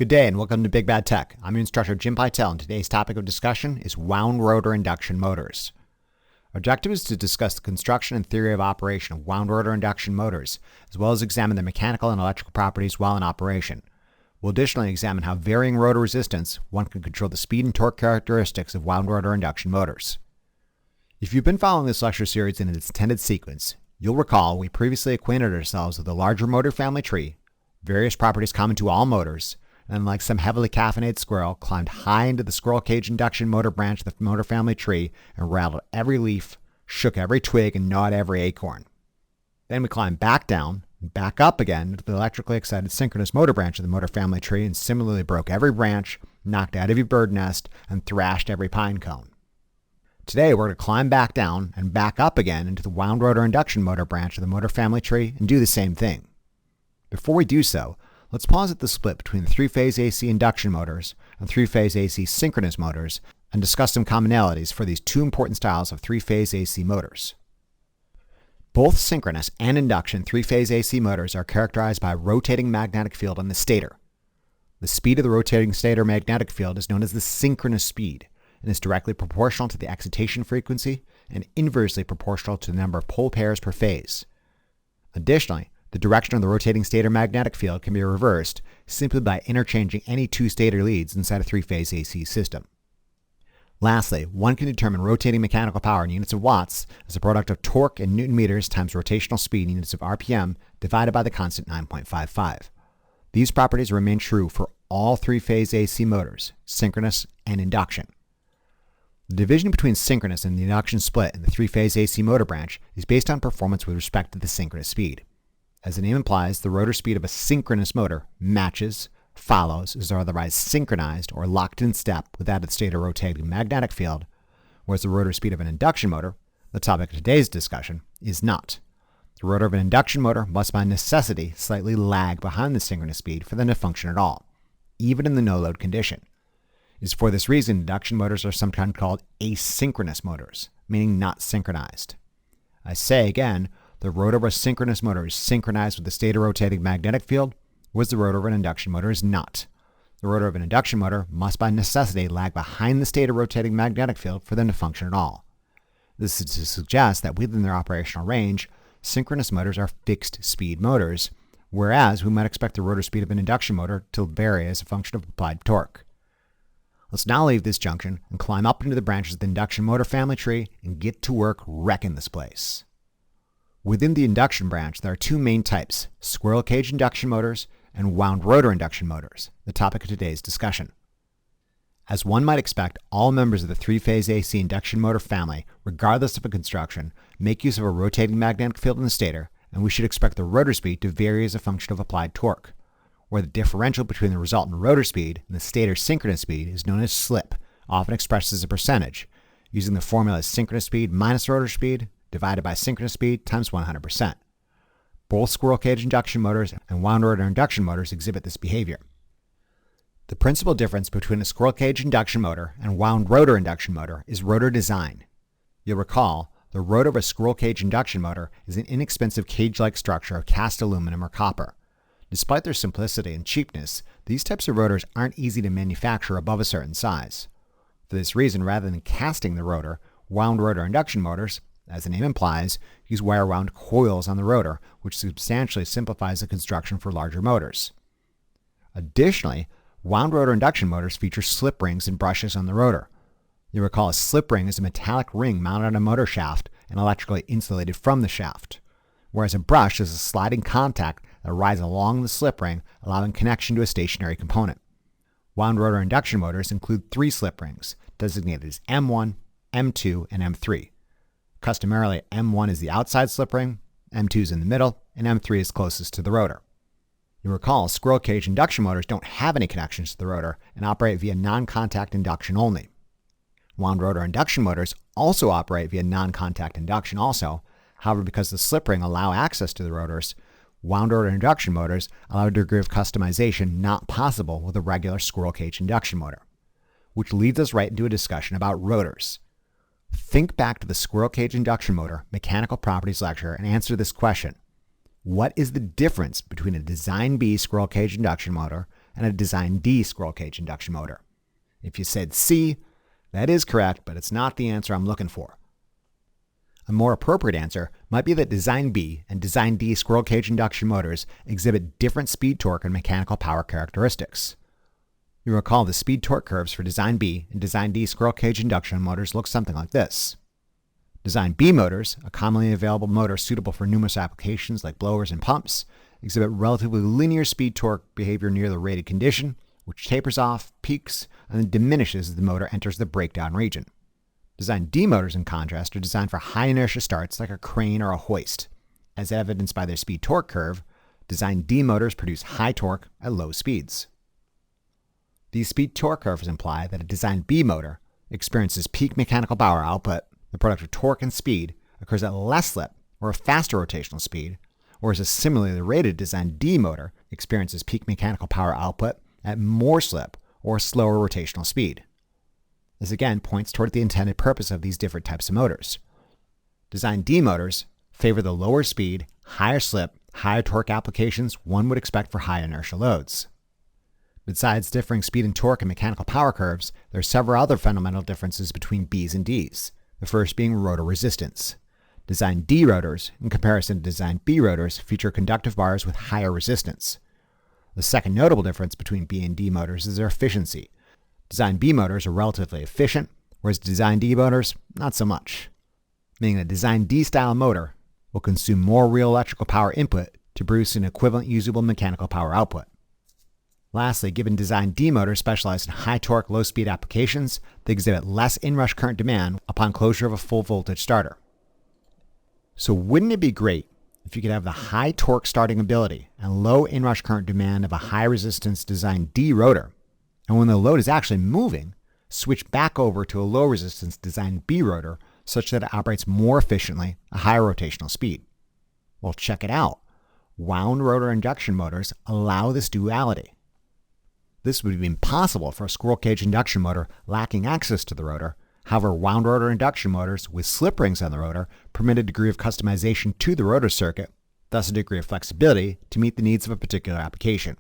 Good day and welcome to Big Bad Tech. I'm your instructor Jim Pytel, and today's topic of discussion is wound rotor induction motors. Our objective is to discuss the construction and theory of operation of wound rotor induction motors, as well as examine their mechanical and electrical properties while in operation. We'll additionally examine how varying rotor resistance one can control the speed and torque characteristics of wound rotor induction motors. If you've been following this lecture series in its intended sequence, you'll recall we previously acquainted ourselves with the larger motor family tree, various properties common to all motors, and like some heavily caffeinated squirrel, climbed high into the squirrel cage induction motor branch of the motor family tree and rattled every leaf, shook every twig, and gnawed every acorn. Then we climbed back down and back up again into the electrically excited synchronous motor branch of the motor family tree and similarly broke every branch, knocked out every bird nest, and thrashed every pine cone. Today we're going to climb back down and back up again into the wound rotor induction motor branch of the motor family tree and do the same thing. Before we do so, let's pause at the split between the three-phase AC induction motors and three-phase AC synchronous motors and discuss some commonalities for these two important styles of three-phase AC motors. Both synchronous and induction three-phase AC motors are characterized by a rotating magnetic field on the stator. The speed of the rotating stator magnetic field is known as the synchronous speed and is directly proportional to the excitation frequency and inversely proportional to the number of pole pairs per phase. Additionally, the direction of the rotating stator magnetic field can be reversed simply by interchanging any two stator leads inside a three-phase AC system. Lastly, one can determine rotating mechanical power in units of watts as a product of torque in Newton meters times rotational speed in units of RPM divided by the constant 9.55. These properties remain true for all three-phase AC motors, synchronous and induction. The division between synchronous and the induction split in the three-phase AC motor branch is based on performance with respect to the synchronous speed. As the name implies, the rotor speed of a synchronous motor matches, follows, is otherwise synchronized or locked in step with that of the stator rotating magnetic field, whereas the rotor speed of an induction motor, the topic of today's discussion, is not. The rotor of an induction motor must by necessity slightly lag behind the synchronous speed for them to function at all, even in the no-load condition. It is for this reason induction motors are sometimes called asynchronous motors, meaning not synchronized. I say again, the rotor of a synchronous motor is synchronized with the stator rotating magnetic field, whereas the rotor of an induction motor is not. The rotor of an induction motor must by necessity lag behind the stator rotating magnetic field for them to function at all. This is to suggest that within their operational range, synchronous motors are fixed speed motors, whereas we might expect the rotor speed of an induction motor to vary as a function of applied torque. Let's now leave this junction and climb up into the branches of the induction motor family tree and get to work wrecking this place. Within the induction branch, there are two main types, squirrel cage induction motors and wound rotor induction motors, the topic of today's discussion. As one might expect, all members of the three-phase AC induction motor family, regardless of a construction, make use of a rotating magnetic field in the stator, and we should expect the rotor speed to vary as a function of applied torque, where the differential between the resultant rotor speed and the stator synchronous speed is known as slip, often expressed as a percentage, using the formula synchronous speed minus rotor speed divided by synchronous speed times 100%. Both squirrel cage induction motors and wound rotor induction motors exhibit this behavior. The principal difference between a squirrel cage induction motor and wound rotor induction motor is rotor design. You'll recall, the rotor of a squirrel cage induction motor is an inexpensive cage-like structure of cast aluminum or copper. Despite their simplicity and cheapness, these types of rotors aren't easy to manufacture above a certain size. For this reason, rather than casting the rotor, wound rotor induction motors, as the name implies, use wire-wound coils on the rotor, which substantially simplifies the construction for larger motors. Additionally, wound rotor induction motors feature slip rings and brushes on the rotor. You'll recall a slip ring is a metallic ring mounted on a motor shaft and electrically insulated from the shaft, whereas a brush is a sliding contact that rides along the slip ring, allowing connection to a stationary component. Wound rotor induction motors include three slip rings, designated as M1, M2, and M3. Customarily, M1 is the outside slip ring, M2 is in the middle, and M3 is closest to the rotor. You'll recall squirrel cage induction motors don't have any connections to the rotor and operate via non-contact induction only. Wound rotor induction motors also operate via non-contact induction also. However, because the slip ring allow access to the rotors, wound rotor induction motors allow a degree of customization not possible with a regular squirrel cage induction motor. Which leads us right into a discussion about rotors. Think back to the squirrel cage induction motor mechanical properties lecture and answer this question. What is the difference between a design B squirrel cage induction motor and a design D squirrel cage induction motor. If you said C, that is correct, but it's not the answer I'm looking for. A more appropriate answer might be that design B and design D squirrel cage induction motors exhibit different speed, torque, and mechanical power characteristics. You recall the speed torque curves for design B and design D squirrel cage induction motors look something like this. Design B motors, a commonly available motor suitable for numerous applications like blowers and pumps, exhibit relatively linear speed torque behavior near the rated condition, which tapers off, peaks, and then diminishes as the motor enters the breakdown region. Design D motors, in contrast, are designed for high inertia starts like a crane or a hoist. As evidenced by their speed torque curve, design D motors produce high torque at low speeds. These speed torque curves imply that a design B motor experiences peak mechanical power output. The product of torque and speed occurs at less slip or a faster rotational speed, whereas a similarly rated design D motor experiences peak mechanical power output at more slip or a slower rotational speed. This again points toward the intended purpose of these different types of motors. Design D motors favor the lower speed, higher slip, higher torque applications one would expect for high inertia loads. Besides differing speed and torque and mechanical power curves, there are several other fundamental differences between Bs and Ds, the first being rotor resistance. Design D rotors, in comparison to design B rotors, feature conductive bars with higher resistance. The second notable difference between B and D motors is their efficiency. Design B motors are relatively efficient, whereas design D motors, not so much. Meaning a design D style motor will consume more real electrical power input to produce an equivalent usable mechanical power output. Lastly, given design D motors specialize in high torque, low speed applications, they exhibit less inrush current demand upon closure of a full voltage starter. So wouldn't it be great if you could have the high torque starting ability and low inrush current demand of a high resistance design D rotor, and when the load is actually moving, switch back over to a low resistance design B rotor such that it operates more efficiently at higher rotational speed? Well, check it out. Wound rotor induction motors allow this duality. This would be impossible for a squirrel cage induction motor lacking access to the rotor. However, wound rotor induction motors with slip rings on the rotor permit a degree of customization to the rotor circuit, thus a degree of flexibility to meet the needs of a particular application.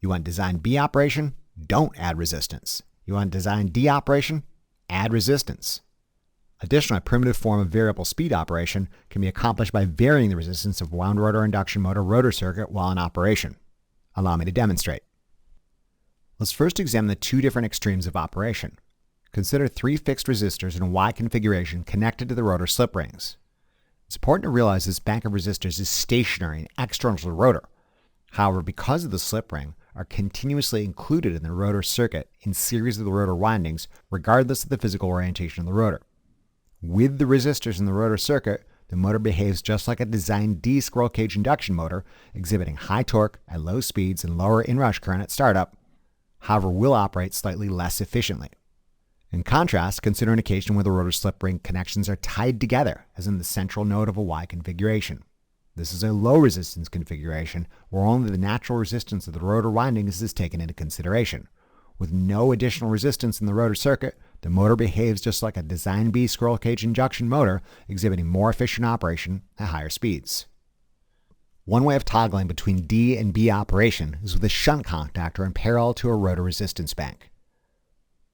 You want design B operation? Don't add resistance. You want design D operation? Add resistance. Additionally, a primitive form of variable speed operation can be accomplished by varying the resistance of wound rotor induction motor rotor circuit while in operation. Allow me to demonstrate. Let's first examine the two different extremes of operation. Consider three fixed resistors in a Y configuration connected to the rotor slip rings. It's important to realize this bank of resistors is stationary and external to the rotor. However, because of the slip ring, are continuously included in the rotor circuit in series of the rotor windings, regardless of the physical orientation of the rotor. With the resistors in the rotor circuit, the motor behaves just like a design D squirrel cage induction motor, exhibiting high torque at low speeds and lower inrush current at startup, however will operate slightly less efficiently. In contrast, consider an occasion where the rotor slip ring connections are tied together, as in the central node of a Y configuration. This is a low resistance configuration where only the natural resistance of the rotor windings is taken into consideration. With no additional resistance in the rotor circuit, the motor behaves just like a design B squirrel cage induction motor, exhibiting more efficient operation at higher speeds. One way of toggling between D and B operation is with a shunt contactor in parallel to a rotor resistance bank.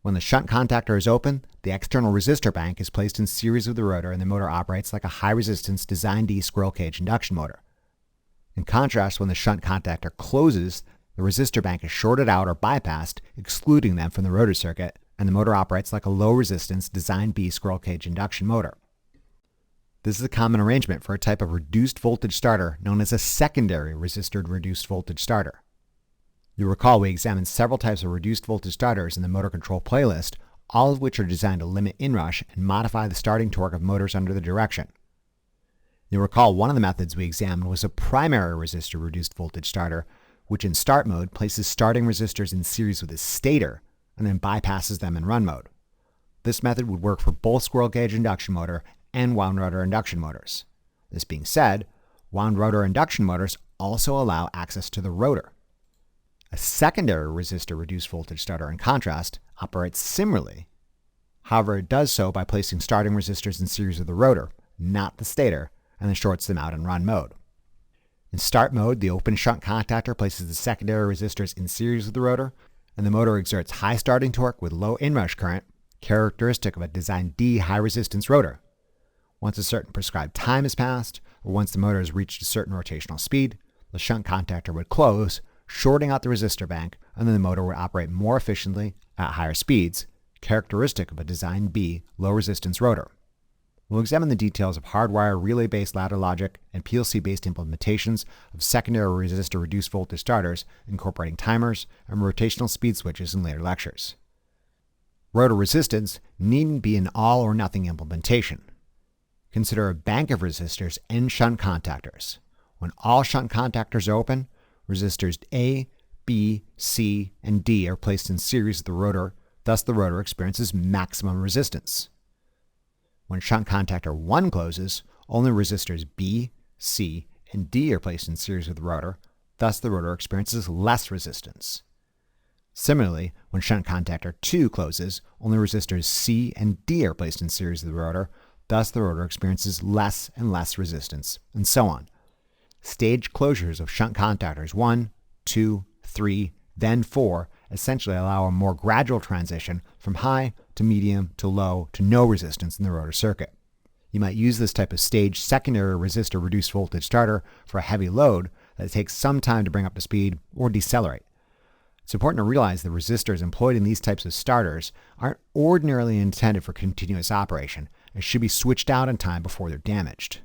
When the shunt contactor is open, the external resistor bank is placed in series with the rotor and the motor operates like a high-resistance design D squirrel cage induction motor. In contrast, when the shunt contactor closes, the resistor bank is shorted out or bypassed, excluding them from the rotor circuit, and the motor operates like a low-resistance design B squirrel cage induction motor. This is a common arrangement for a type of reduced voltage starter known as a secondary resistor reduced voltage starter. You'll recall we examined several types of reduced voltage starters in the motor control playlist, all of which are designed to limit inrush and modify the starting torque of motors under the direction. You'll recall one of the methods we examined was a primary resistor reduced voltage starter, which in start mode places starting resistors in series with a stator and then bypasses them in run mode. This method would work for both squirrel cage induction motor and wound rotor induction motors. This being said, wound rotor induction motors also allow access to the rotor. A secondary resistor reduced voltage starter, in contrast, operates similarly. However, it does so by placing starting resistors in series with the rotor, not the stator, and then shorts them out in run mode. In start mode, the open shunt contactor places the secondary resistors in series with the rotor, and the motor exerts high starting torque with low inrush current, characteristic of a design D high resistance rotor. Once a certain prescribed time has passed, or once the motor has reached a certain rotational speed, the shunt contactor would close, shorting out the resistor bank, and then the motor would operate more efficiently at higher speeds, characteristic of a design B low resistance rotor. We'll examine the details of hardwire relay-based ladder logic and PLC-based implementations of secondary resistor reduced voltage starters incorporating timers and rotational speed switches in later lectures. Rotor resistance needn't be an all-or-nothing implementation. Consider a bank of resistors and shunt contactors. When all shunt contactors are open, resistors A, B, C, and D are placed in series with the rotor, thus the rotor experiences maximum resistance. When shunt contactor 1 closes, only resistors B, C, and D are placed in series with the rotor, thus the rotor experiences less resistance. Similarly, when shunt contactor 2 closes, only resistors C and D are placed in series with the rotor, thus the rotor experiences less and less resistance, and so on. Staged closures of shunt contactors 1, 2, 3, then 4 essentially allow a more gradual transition from high to medium to low to no resistance in the rotor circuit. You might use this type of staged secondary resistor reduced voltage starter for a heavy load that takes some time to bring up to speed or decelerate. It's important to realize that resistors employed in these types of starters aren't ordinarily intended for continuous operation and should be switched out in time before they're damaged.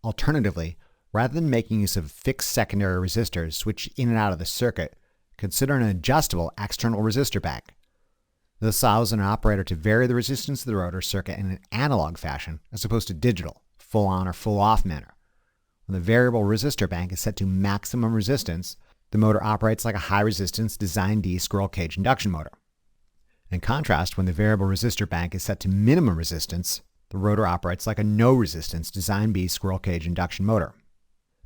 Alternatively, rather than making use of fixed secondary resistors switched in and out of the circuit, consider an adjustable external resistor bank. This allows an operator to vary the resistance of the rotor circuit in an analog fashion as opposed to digital, full on or full off manner. When the variable resistor bank is set to maximum resistance, the motor operates like a high resistance design D squirrel cage induction motor. In contrast, when the variable resistor bank is set to minimum resistance, the rotor operates like a no resistance design B squirrel cage induction motor.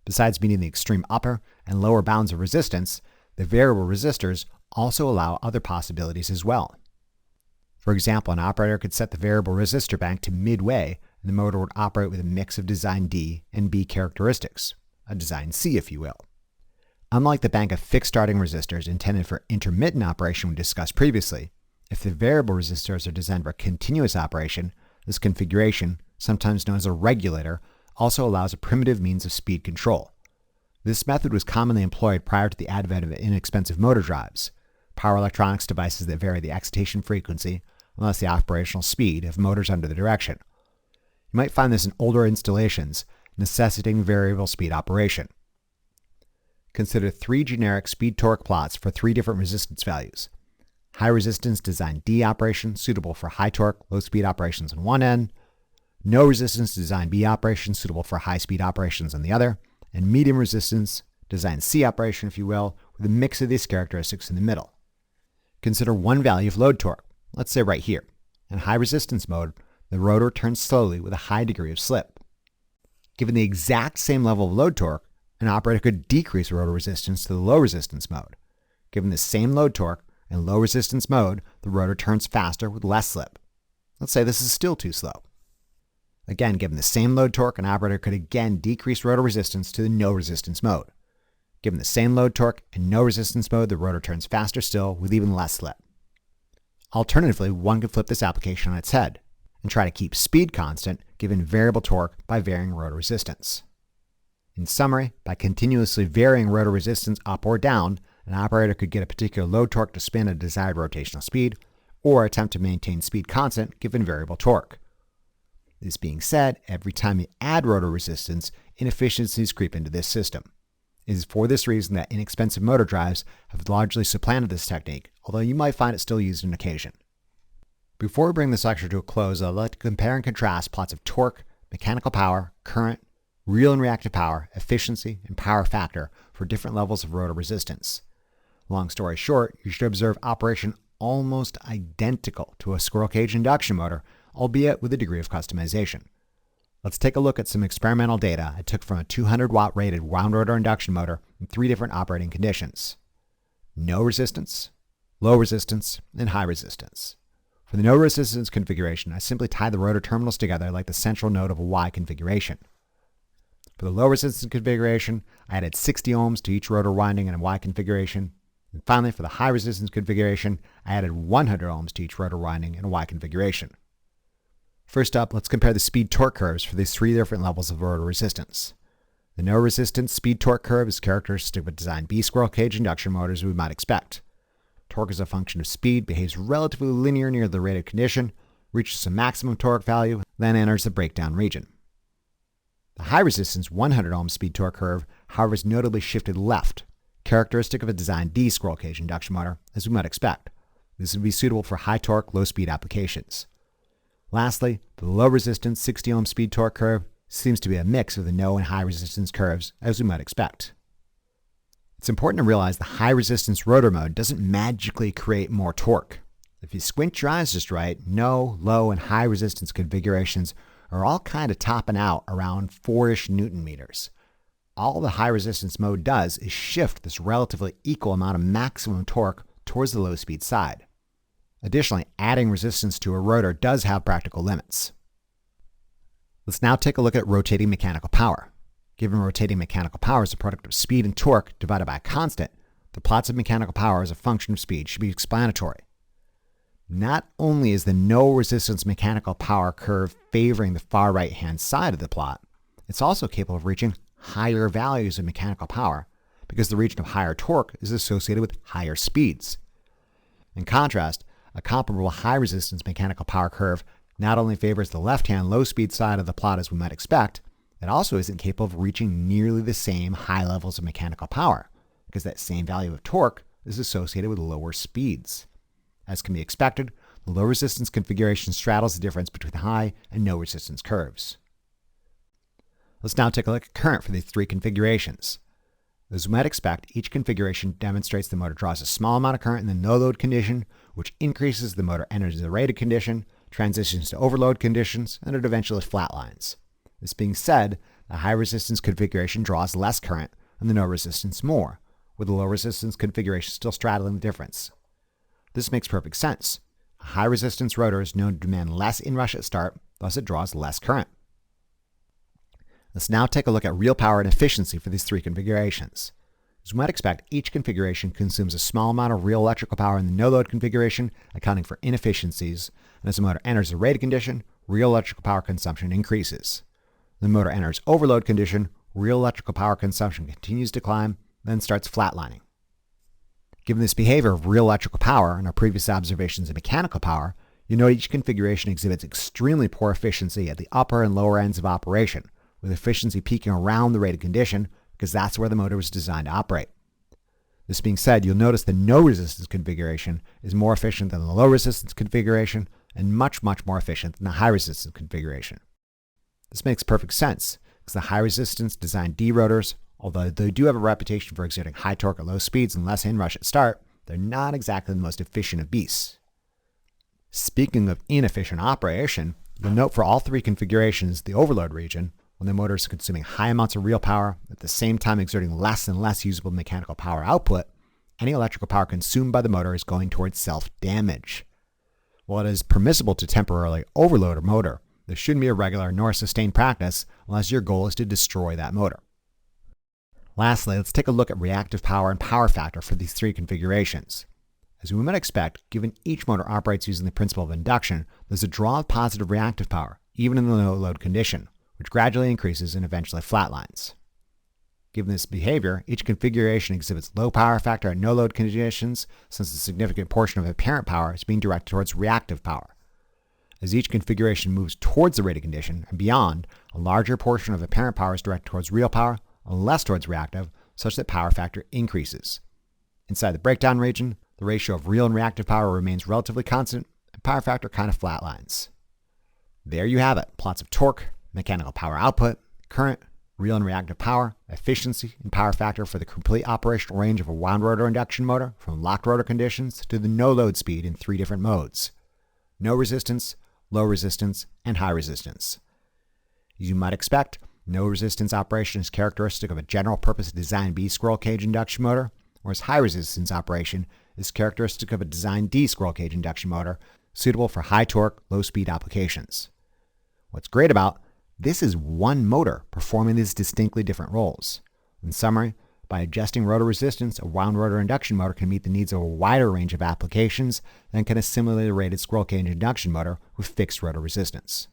Besides meeting the extreme upper and lower bounds of resistance, the variable resistors also allow other possibilities as well. For example, an operator could set the variable resistor bank to midway, and the motor would operate with a mix of design D and B characteristics, a design C if you will. Unlike the bank of fixed starting resistors intended for intermittent operation we discussed previously, if the variable resistors are designed for continuous operation, this configuration, sometimes known as a regulator, also allows a primitive means of speed control. This method was commonly employed prior to the advent of inexpensive motor drives, power electronics devices that vary the excitation frequency, unless the operational speed of motors under the direction. You might find this in older installations, necessitating variable speed operation. Consider 3 generic speed-torque plots for 3 different resistance values. High resistance design D operation suitable for high torque, low speed operations on one end, no resistance design B operation suitable for high speed operations on the other, and medium resistance design C operation, if you will, with a mix of these characteristics in the middle. Consider one value of load torque, let's say right here. In high resistance mode, the rotor turns slowly with a high degree of slip. Given the exact same level of load torque, an operator could decrease rotor resistance to the low resistance mode. Given the same load torque in low resistance mode, the rotor turns faster with less slip. Let's say this is still too slow. Again, given the same load torque, an operator could again decrease rotor resistance to the no resistance mode. Given the same load torque and no resistance mode, the rotor turns faster still with even less slip. Alternatively, one could flip this application on its head and try to keep speed constant given variable torque by varying rotor resistance. In summary, by continuously varying rotor resistance up or down, an operator could get a particular load torque to spin at a desired rotational speed, or attempt to maintain speed constant given variable torque. This being said, every time you add rotor resistance, inefficiencies creep into this system. It is for this reason that inexpensive motor drives have largely supplanted this technique, although you might find it still used on occasion. Before we bring this lecture to a close, I'd like to compare and contrast plots of torque, mechanical power, current, real and reactive power, efficiency, and power factor for different levels of rotor resistance. Long story short, you should observe operation almost identical to a squirrel cage induction motor, albeit with a degree of customization. Let's take a look at some experimental data I took from a 200 watt rated wound rotor induction motor in 3 different operating conditions: no resistance, low resistance, and high resistance. For the no resistance configuration, I simply tie the rotor terminals together like the central node of a Y configuration. For the low resistance configuration, I added 60 ohms to each rotor winding in a Y configuration. And finally, for the high resistance configuration, I added 100 ohms to each rotor winding in a Y configuration. First up, let's compare the speed-torque curves for these three different levels of rotor resistance. The no resistance speed-torque curve is characteristic of a design B squirrel cage induction motor as we might expect. Torque is a function of speed, behaves relatively linear near the rated condition, reaches a maximum torque value, then enters the breakdown region. The high resistance 100 ohm speed torque curve, however, is notably shifted left, characteristic of a design D squirrel cage induction motor, as we might expect. This would be suitable for high torque, low speed applications. Lastly, the low resistance 60 ohm speed torque curve seems to be a mix of the no and high resistance curves, as we might expect. It's important to realize the high resistance rotor mode doesn't magically create more torque. If you squint your eyes just right, no, low, and high resistance configurations are all kind of topping out around 4-ish Newton meters. All the high resistance mode does is shift this relatively equal amount of maximum torque towards the low speed side. Additionally, adding resistance to a rotor does have practical limits. Let's now take a look at rotating mechanical power. Given rotating mechanical power is a product of speed and torque divided by a constant, the plots of mechanical power as a function of speed should be explanatory. Not only is the no resistance mechanical power curve favoring the far right hand side of the plot, it's also capable of reaching higher values of mechanical power because the region of higher torque is associated with higher speeds. In contrast, a comparable high resistance mechanical power curve not only favors the left-hand low-speed side of the plot as we might expect, it also isn't capable of reaching nearly the same high levels of mechanical power, because that same value of torque is associated with lower speeds. As can be expected, the low resistance configuration straddles the difference between high and no resistance curves. Let's now take a look at current for these three configurations. As we might expect, each configuration demonstrates the motor draws a small amount of current in the no-load condition, which increases the motor enters the rated condition, transitions to overload conditions, and it eventually flatlines. This being said, the high resistance configuration draws less current and the no resistance more, with the low resistance configuration still straddling the difference. This makes perfect sense. A high resistance rotor is known to demand less inrush at start, thus it draws less current. Let's now take a look at real power and efficiency for these three configurations. As we might expect, each configuration consumes a small amount of real electrical power in the no-load configuration, accounting for inefficiencies, and as the motor enters the rated condition, real electrical power consumption increases. The motor enters overload condition, real electrical power consumption continues to climb, then starts flatlining. Given this behavior of real electrical power and our previous observations of mechanical power, you note each configuration exhibits extremely poor efficiency at the upper and lower ends of operation, with efficiency peaking around the rated condition because that's where the motor was designed to operate. This being said, you'll notice the no resistance configuration is more efficient than the low resistance configuration and much more efficient than the high resistance configuration. This makes perfect sense because the high resistance design D rotors, although they do have a reputation for exerting high torque at low speeds and less inrush at start, they're not exactly the most efficient of beasts. Speaking of inefficient operation, you'll note for all three configurations the overload region, when the motor is consuming high amounts of real power at the same time exerting less and less usable mechanical power output, any electrical power consumed by the motor is going towards self-damage. While it is permissible to temporarily overload a motor, this shouldn't be a regular nor a sustained practice unless your goal is to destroy that motor. Lastly, let's take a look at reactive power and power factor for these three configurations. As we might expect, given each motor operates using the principle of induction, there's a draw of positive reactive power, even in the low load condition, which gradually increases and eventually flatlines. Given this behavior, each configuration exhibits low power factor at no load conditions since a significant portion of apparent power is being directed towards reactive power. As each configuration moves towards the rated condition and beyond, a larger portion of apparent power is directed towards real power and less towards reactive, such that power factor increases. Inside the breakdown region, the ratio of real and reactive power remains relatively constant and power factor kind of flatlines. There you have it, plots of torque, mechanical power output, current, real and reactive power, efficiency, and power factor for the complete operational range of a wound rotor induction motor from locked rotor conditions to the no load speed in three different modes: no resistance, low resistance, and high resistance. As you might expect, no resistance operation is characteristic of a general purpose design B squirrel cage induction motor, whereas high resistance operation is characteristic of a design D squirrel cage induction motor suitable for high torque, low speed applications. What's great about This is one motor performing these distinctly different roles. In summary, by adjusting rotor resistance, a wound rotor induction motor can meet the needs of a wider range of applications than can a similarly rated squirrel cage induction motor with fixed rotor resistance.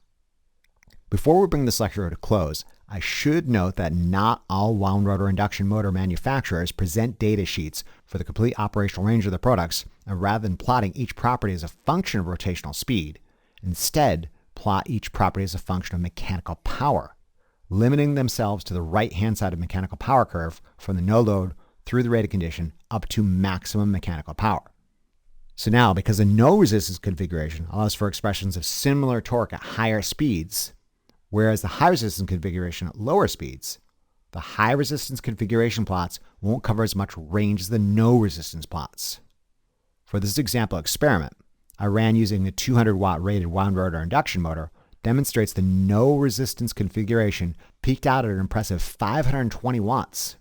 Before we bring this lecture to a close, I should note that not all wound rotor induction motor manufacturers present data sheets for the complete operational range of their products, and rather than plotting each property as a function of rotational speed, instead plot each property as a function of mechanical power, limiting themselves to the right-hand side of the mechanical power curve from the no load through the rated condition up to maximum mechanical power. So now, because a no resistance configuration allows for expressions of similar torque at higher speeds, whereas the high resistance configuration at lower speeds, the high resistance configuration plots won't cover as much range as the no resistance plots. For this example experiment, I ran using the 200 watt rated wound rotor induction motor, demonstrates the no resistance configuration peaked out at an impressive 520 watts,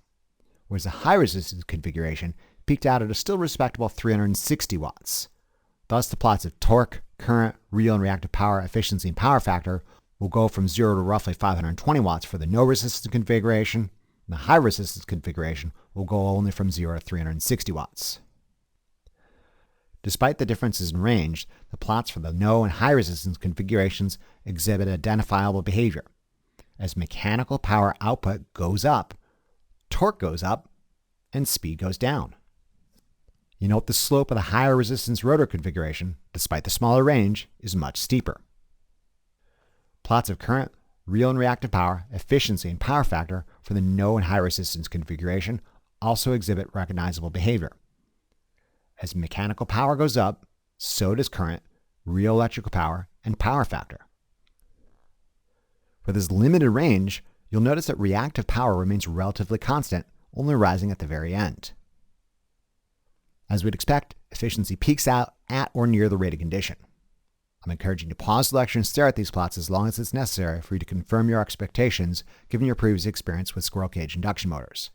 whereas the high resistance configuration peaked out at a still respectable 360 watts. Thus, the plots of torque, current, real and reactive power, efficiency, and power factor will go from 0 to roughly 520 watts for the no resistance configuration, and the high resistance configuration will go only from 0 to 360 watts. Despite the differences in range, the plots for the no and high resistance configurations exhibit identifiable behavior. As mechanical power output goes up, torque goes up, and speed goes down. You note the slope of the higher resistance rotor configuration, despite the smaller range, is much steeper. Plots of current, real and reactive power, efficiency, and power factor for the no and high resistance configuration also exhibit recognizable behavior. As mechanical power goes up, so does current, real electrical power, and power factor. For this limited range, you'll notice that reactive power remains relatively constant, only rising at the very end. As we'd expect, efficiency peaks out at or near the rated condition. I'm encouraging you to pause the lecture and stare at these plots as long as it's necessary for you to confirm your expectations given your previous experience with squirrel cage induction motors.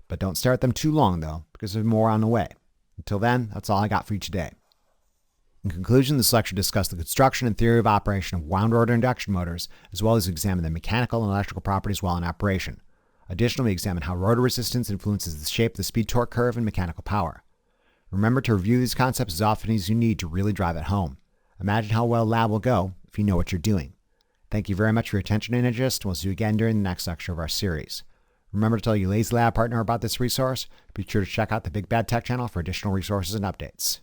But don't stare at them too long though, because there's more on the way. Until then, that's all I got for you today. In conclusion, this lecture discussed the construction and theory of operation of wound rotor induction motors, as well as examined the mechanical and electrical properties while in operation. Additionally, we examined how rotor resistance influences the shape of the speed-torque curve and mechanical power. Remember to review these concepts as often as you need to really drive it home. Imagine how well lab will go if you know what you're doing. Thank you very much for your attention and interest, and we'll see you again during the next lecture of our series. Remember to tell your Lazy Lab partner about this resource. Be sure to check out the Big Bad Tech channel for additional resources and updates.